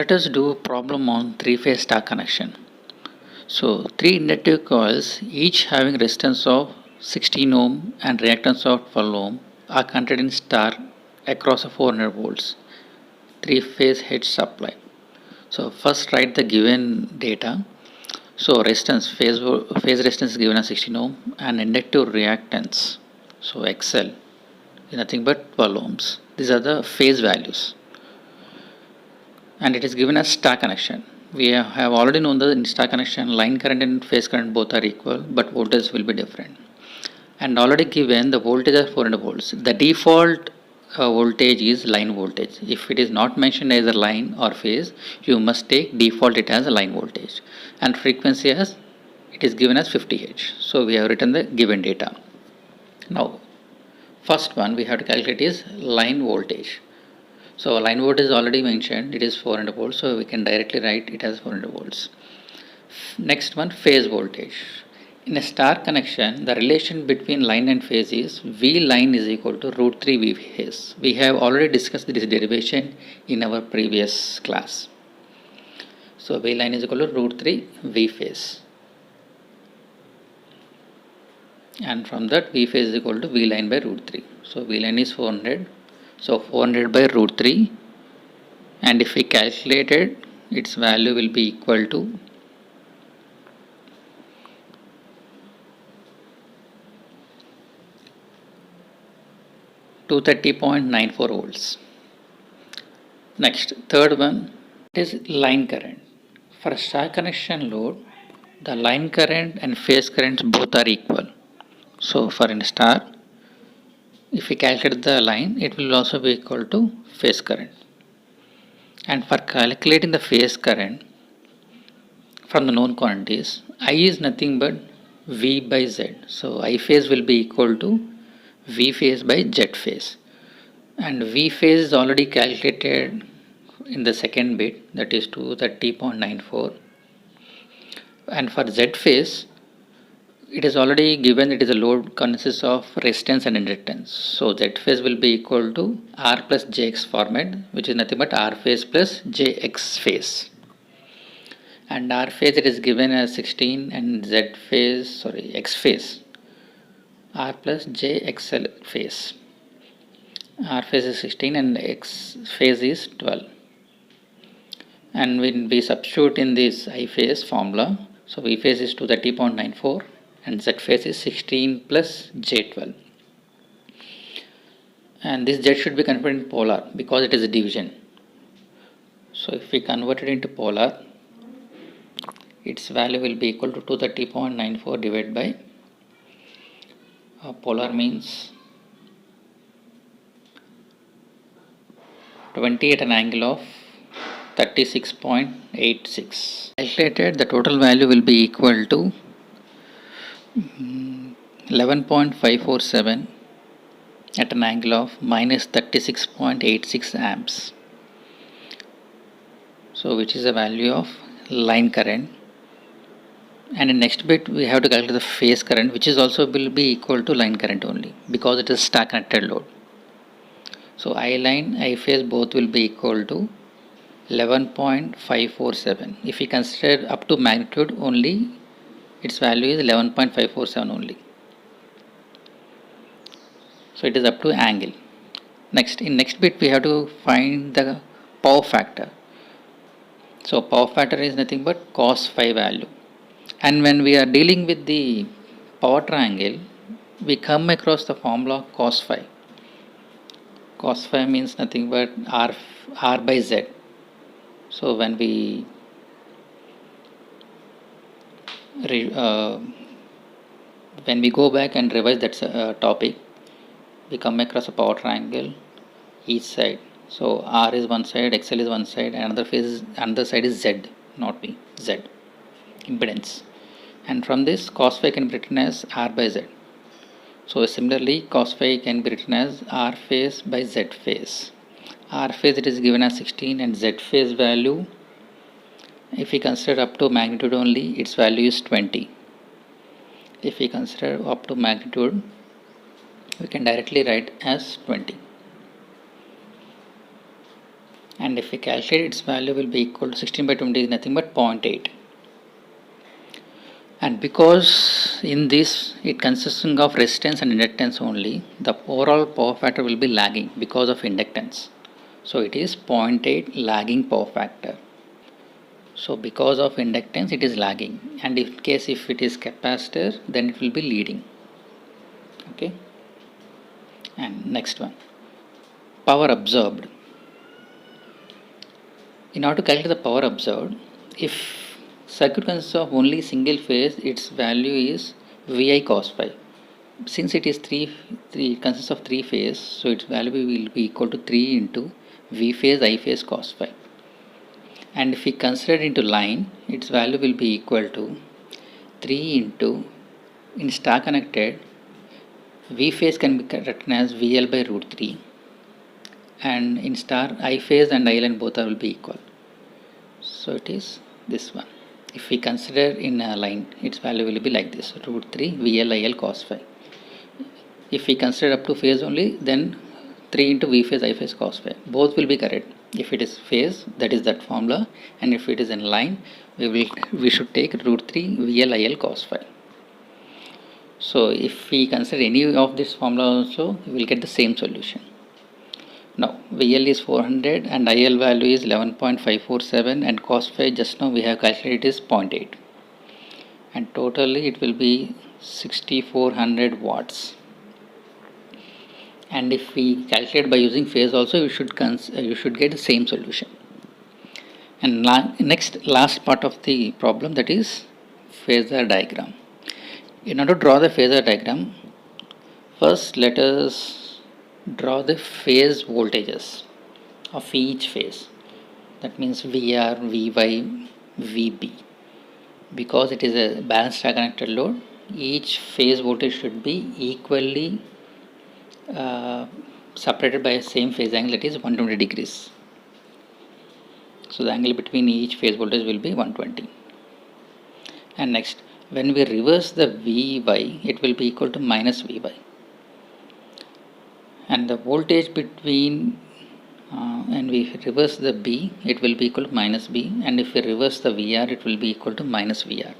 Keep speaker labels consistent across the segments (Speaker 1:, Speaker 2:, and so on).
Speaker 1: Let us do a problem on three-phase star connection. So three inductive coils, each having resistance of 16 ohm and reactance of 12 ohm, are connected in star across a 400 volts three-phase H supply. So first write the given data. So resistance phase resistance is given as 16 ohm and inductive reactance. So XL is nothing but 12 ohms. These are the phase values. And it is given as star connection. We have already known that in star connection line current and phase current both are equal, but voltage will be different. And already given the voltage is 400 volts. The default voltage is line voltage. If it is not mentioned as a line or phase, you must take default it as a line voltage. And frequency as it is given as 50 Hz. So we have written the given data. Now first one we have to calculate is line voltage. So line voltage is already mentioned, it is 400 volts, so we can directly write it as 400 volts. Next one, phase voltage. In a star connection, the relation between line and phase is V line is equal to root 3 V phase. We have already discussed this derivation in our previous class. So V line is equal to root 3 V phase. And from that V phase is equal to V line by root 3. So V line is 400. So 400 by root 3, and if we calculate it, its value will be equal to 230.94 volts. Next, third one is line current. For a star connection load, the line current and phase currents both are equal. So for a star, if we calculate the line, it will also be equal to phase current. And for calculating the phase current from the known quantities, I is nothing but V by Z. So I phase will be equal to V phase by Z phase. And V phase is already calculated in the second bit, that is 230.94. And for Z phase, it is already given it is a load consists of resistance and inductance. So Z phase will be equal to R plus Jx format, which is nothing but R phase plus Jx phase. And R phase it is given as 16 and X phase R plus Jxl phase. R phase is 16 and X phase is 12. And when we substitute in this I phase formula, so V phase is 230.94 and Z phase is 16 plus J12. And this Z should be converted in polar because it is a division. So if we convert it into polar, its value will be equal to 230.94 divided by polar means 20 at an angle of 36.86. Calculated, the total value will be equal to 11.547 at an angle of minus 36.86 amps. So which is the value of line current. And in next bit we have to calculate the phase current, which is also will be equal to line current only because it is star connected load. So I line, I phase both will be equal to 11.547. If we consider up to magnitude only, its value is 11.547 only. So it is up to angle. Next, in next bit we have to find the power factor. So power factor is nothing but cos phi value. And when we are dealing with the power triangle, we come across the formula cos phi. Cos phi means nothing but R by Z. So when we go back and revise that topic, we come across a power triangle each side. So R is one side, XL is one side, and another side is Z, not B, Z, impedance. And from this cos phi can be written as R by Z. So similarly cos phi can be written as R phase by Z phase. R phase it is given as 16 and Z phase value, if we consider up to magnitude only, its value is 20. If we consider up to magnitude, we can directly write as 20. and if we calculate, its value will be equal to 16 by 20 is nothing but 0.8. And because in this it consisting of resistance and inductance only, the overall power factor will be lagging because of inductance. So it is 0.8 lagging power factor. So because of inductance it is lagging, and in case if it is capacitor, then it will be leading. Okay. And next one, power absorbed. In order to calculate the power absorbed, if circuit consists of only single phase, its value is Vi cos phi. Since it is it consists of three phase, so its value will be equal to 3 into V phase I phase cos phi. And if we consider it into line, its value will be equal to 3 into, in star connected, V phase can be written as VL by root 3, and in star I phase and ILN both will be equal. So it is this one. If we consider in a line, its value will be like this, root 3 VL cos phi. If we consider up to phase only, then 3 into V phase I phase cos phi. Both will be correct. If it is phase, that is that formula, and if it is in line, we should take root 3 VL cos phi. So if we consider any of this formula also, we will get the same solution. Now VL is 400 and IL value is 11.547, and cos phi just now we have calculated is 0.8, and totally it will be 6400 watts. And if we calculate by using phase also, you should get the same solution. And last part of the problem, that is phasor diagram. In order to draw the phasor diagram, first let us draw the phase voltages of each phase. That means VR, VY, VB. Because it is a balanced star connected load, each phase voltage should be equally separated by a same phase angle, that is 120 degrees. So the angle between each phase voltage will be 120. And next, when we reverse the VY, it will be equal to minus VY. And the voltage between and we reverse the B, it will be equal to minus B, and if we reverse the VR, it will be equal to minus VR.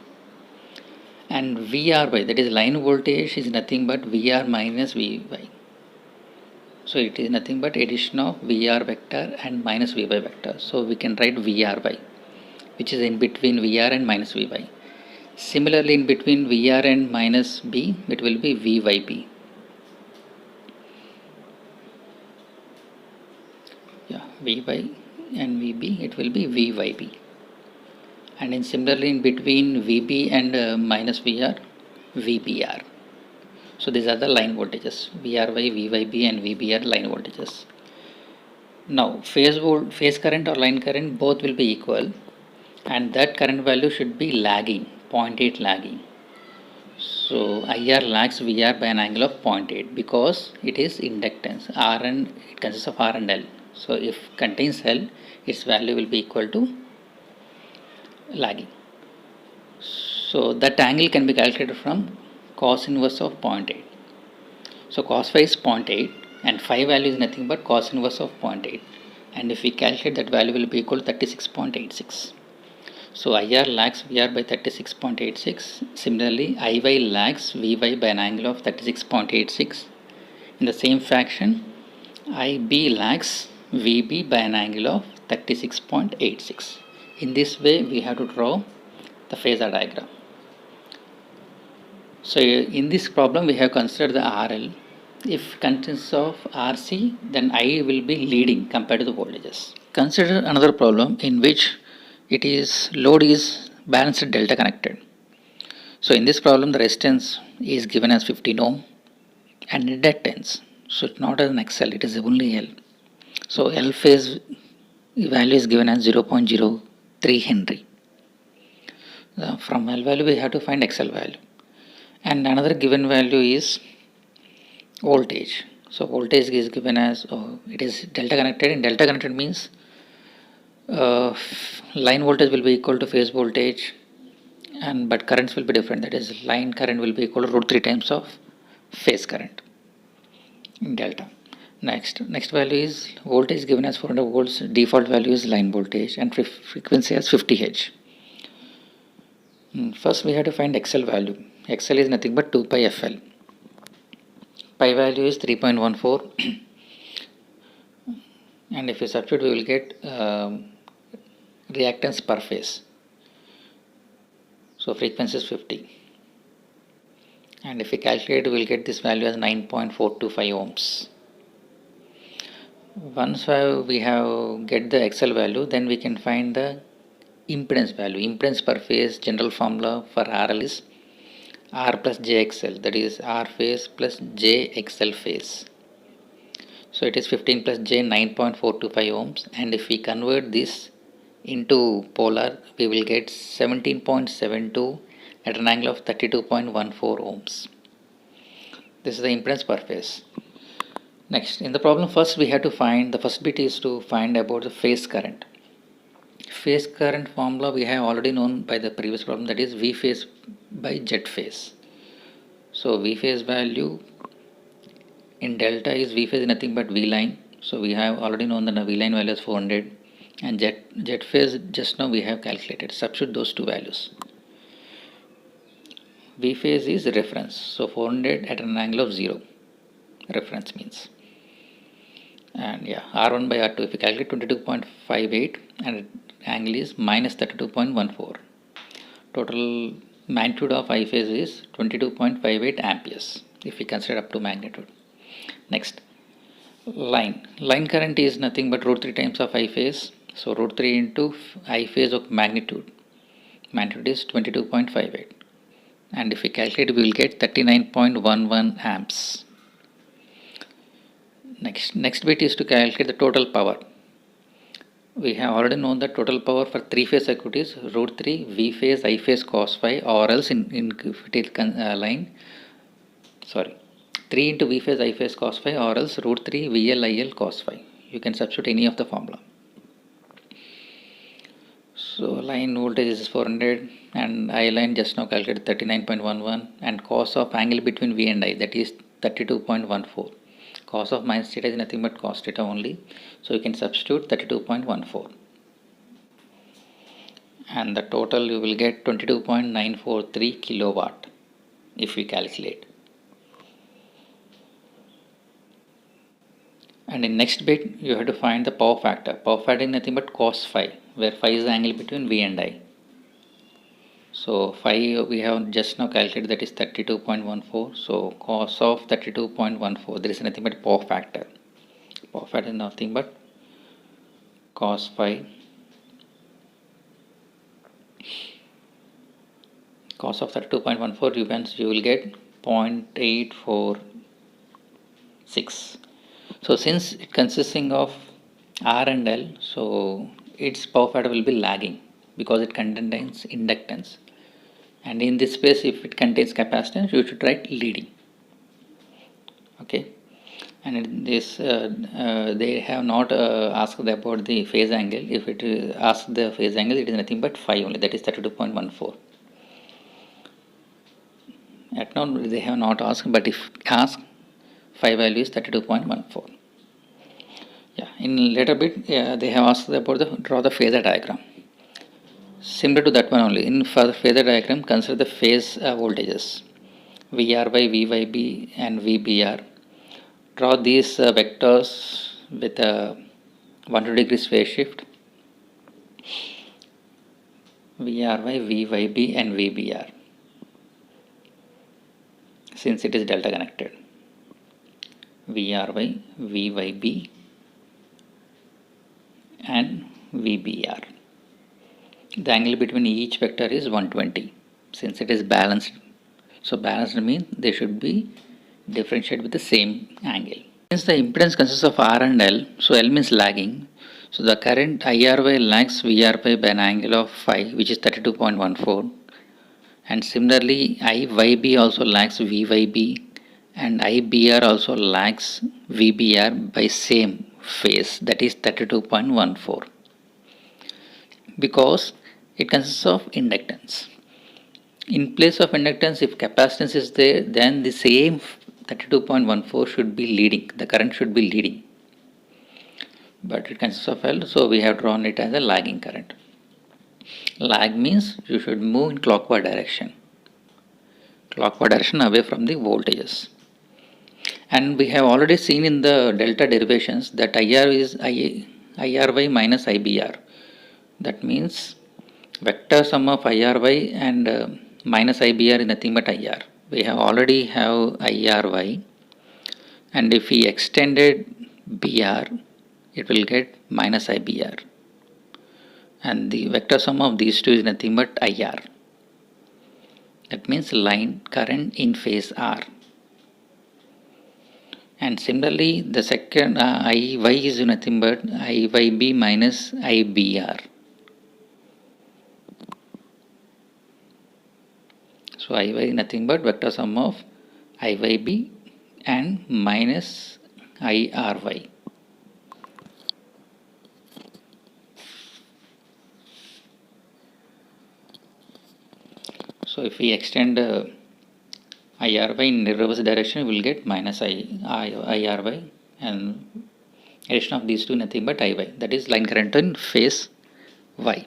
Speaker 1: And VRY, that is line voltage, is nothing but VR minus VY. So it is nothing but addition of VR vector and minus VY vector. So we can write VRY, which is in between VR and minus VY. Similarly, in between VR and minus B, it will be VYB. Yeah, VY and VB, it will be VYB. And in similarly, in between VB and minus VR, VBR. So these are the line voltages, VRY, VYB and VBR line voltages. Now phase current or line current both will be equal, and that current value should be lagging, 0.8 lagging. So IR lags VR by an angle of 0.8 because it is inductance. It consists of R and L. So if contains L, its value will be equal to lagging. So that angle can be calculated from cos inverse of 0.8. So cos phi is 0.8 and phi value is nothing but cos inverse of 0.8, and if we calculate, that value will be equal to 36.86. So IR lags VR by 36.86. Similarly, IY lags VY by an angle of 36.86. In the same fashion, IB lags VB by an angle of 36.86. In this way, we have to draw the phasor diagram. So in this problem, we have considered the RL. If consists of RC, then I will be leading compared to the voltages. Consider another problem in which load is balanced delta connected. So in this problem, the resistance is given as 15 ohm and inductance. So it's not as an XL, it is only L. So L phase value is given as 0.03 Henry. From L value, we have to find XL value. And another given value is voltage. So voltage is given as it is delta connected. In delta connected means line voltage will be equal to phase voltage, but currents will be different. That is, line current will be equal to root 3 times of phase current in delta. Next value is voltage given as 400 volts. Default value is line voltage and frequency as 50 Hz. First we have to find XL value. XL is nothing but 2 pi FL. Pi value is 3.14 and if you substitute we will get reactance per phase. So frequency is 50 and if we calculate we will get this value as 9.425 ohms. Once we have get the XL value, then we can find the impedance value. Impedance per phase general formula for RL is R plus JXL, that is R phase plus JXL phase. So it is 15 plus J 9.425 ohms, and if we convert this into polar we will get 17.72 at an angle of 32.14 ohms. This is the impedance per phase. Next, in the problem first we have to find, the first bit is to find about the phase current. Phase current formula we have already known by the previous problem, that is V phase by Z phase. So V phase value in delta is V phase is nothing but V line. So we have already known that the V line value is 400 and Z phase just now we have calculated. Substitute those two values. V phase is reference, so 400 at an angle of 0, reference means. And yeah, R1 by R2, if you calculate 22.58 and angle is minus 32.14. Total magnitude of I phase is 22.58 amperes if we consider up to magnitude. Next, line current is nothing but root 3 times of I phase. So root 3 into I phase of magnitude is 22.58 and if we calculate we will get 39.11 amps. Next bit is to calculate the total power. We have already known that total power for 3-phase circuit is root 3 V phase I phase cos phi, or else in line 3 into V phase I phase cos phi, or else root 3 VL IL cos phi. You can substitute any of the formula. So line voltage is 400 and I line just now calculated 39.11 and cos of angle between V and I, that is 32.14. Cos of minus theta is nothing but cos theta only, so you can substitute 32.14 and the total you will get 22.943 kilowatt if we calculate. And in next bit you have to find the power factor. Power factor is nothing but cos phi, where phi is the angle between V and I. So phi we have just now calculated, that is 32.14. So cos of 32.14, there is nothing but power factor. Power factor is nothing but cos phi. Cos of 32.14 you will get 0.846. So since it consisting of R and L, so its power factor will be lagging because it contains inductance, and in this space if it contains capacitance you should write leading. Okay, and in this they have not asked about the phase angle. If it asks the phase angle, it is nothing but phi only, that is 32.14. At now they have not asked, but if asked, phi value is 32.14. Yeah, in later bit they have asked about the draw the phasor diagram. Similar to that one only. In for phasor diagram, consider the phase voltages VR by VYB and VBR. Draw these vectors with a 120 degrees phase shift. VR by VYB and VBR, since it is delta connected. VR by VYB and VBR. The angle between each vector is 120 since it is balanced. So balanced means they should be differentiated with the same angle. Since the impedance consists of R and L, so L means lagging. So the current IRY lags VRY by an angle of phi, which is 32.14, and similarly IYB also lags VYB and IBR also lags VBR by same phase, that is 32.14, because it consists of inductance. In place of inductance, if capacitance is there, then the same 32.14 should be leading, the current should be leading, but it consists of L, so we have drawn it as a lagging current. Lag means you should move in clockwise direction away from the voltages. And we have already seen in the delta derivations that IR is IRY minus IBR. That means vector sum of IRY and minus IBR is nothing but IR. We have already have IRY, and if we extended BR, it will get minus IBR, and the vector sum of these two is nothing but IR. That means line current in phase R. And similarly, the second IY is nothing but IYB minus IBR. So IY is nothing but vector sum of IYB and minus IRY. So if we extend IRY in reverse direction, we will get minus IRY, and addition of these two nothing but IY, that is line current in phase Y.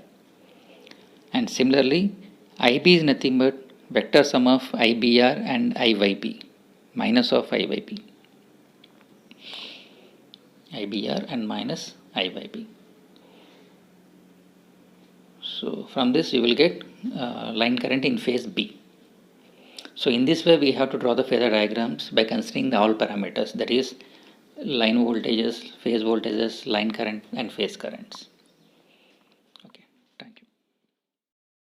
Speaker 1: And similarly, IB is nothing but vector sum of IBR and IYB, minus of IYB, IBR and minus IYB. So from this you will get line current in phase B. So in this way we have to draw the phasor diagrams by considering the all parameters, that is line voltages, phase voltages, line current and phase currents.